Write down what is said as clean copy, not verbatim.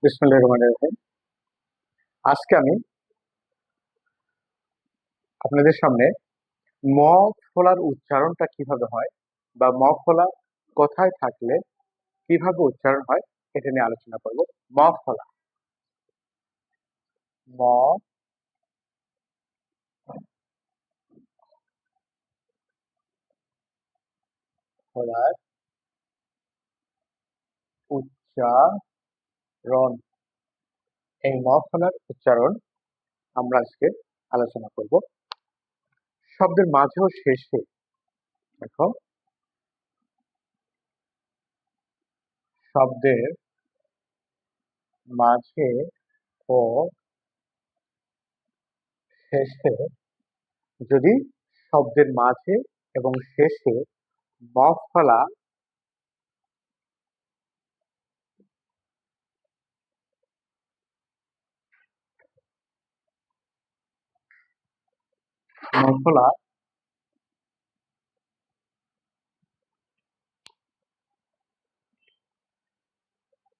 বিসমিল্লাহির রহমানির রহিম। আজকে আমি আপনাদের সামনে ম ফলার উচ্চারণটা কিভাবে হয় বা ম ফলা কোথায় থাকলে কিভাবে উচ্চারণ হয় এটা নিয়ে আলোচনা করব। ম ফলা, ম ফলার উচ্চারণ। এই ম ফলার উচ্চারণ আমরা আজকে আলোচনা করব। শব্দের মাঝে ও শেষে দেখো, শব্দের মাঝে ও শেষে যদি শব্দের মাঝে এবং শেষে ম ফলা ম ফলা